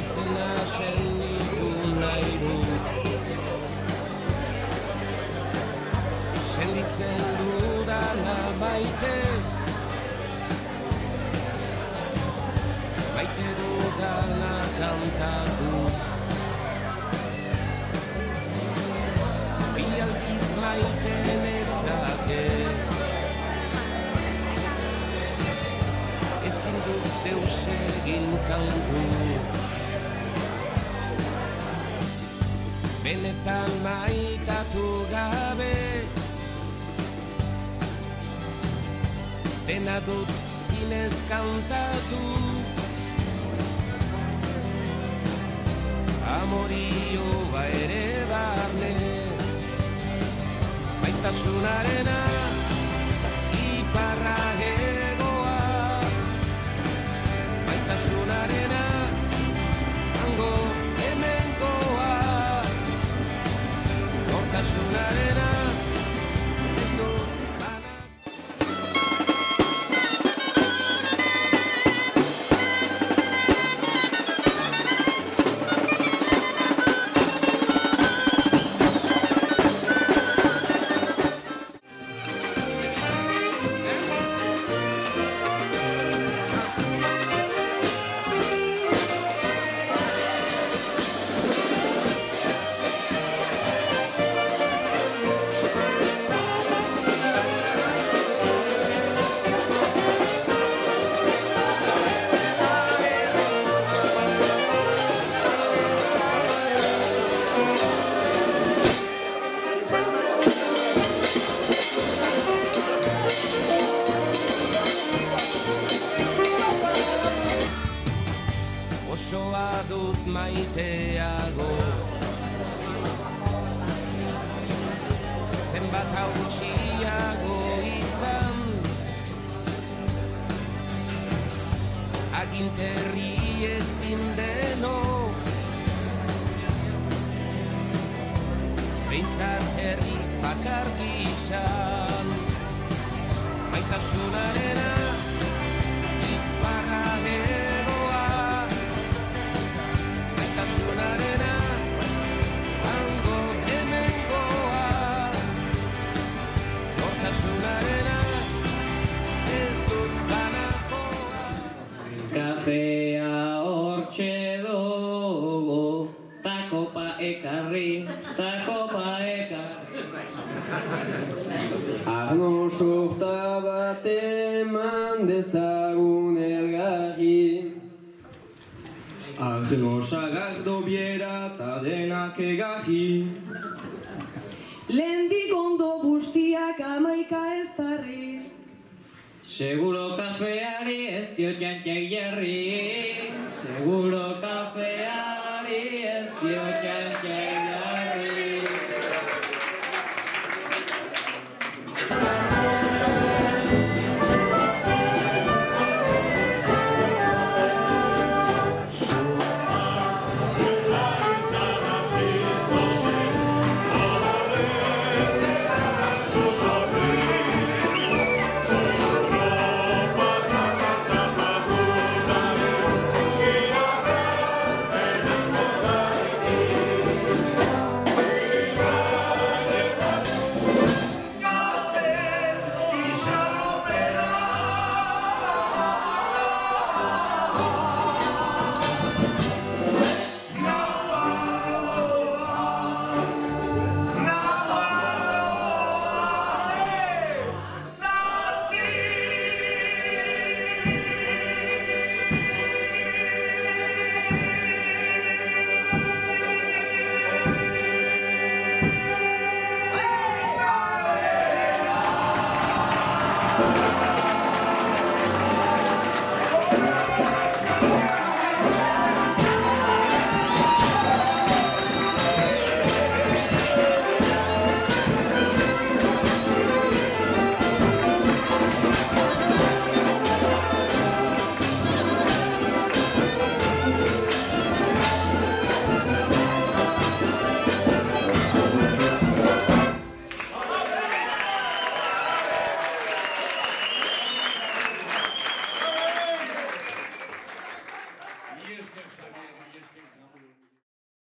naizena senitu nahi du. Senditzen dudana maite, maite dudana kantatuz. Bi aldiz maiten ez dake, ezin dut deus egin kantu. Benetan maitatu gabe, dena dut zinez kantatu. Amorioa ere barne, maitasunarena iparra egoa, maitasunarena hango hemengoa, nortasunarena ez dut. Osoa dut maiteago, zenbat hautsiago izan, aginterri ezin deno, behintzat herri bakar gizan, maitasunarena iparra egoa, maitasunarena hango hemengoa, nortasunarena ez dut banakoa. Kafea hortxe dugu, ta kopa ekarri, ta kopa ekarri. Arno sorta bat eman dezagun elgarri, Arno sagardo biera ta denak egarri. Lehendik ondo bustiak 11 ez tarri, Seguro kafeari ez dio txantxai jarri, seguro kafeari ez dio txantxai jarri.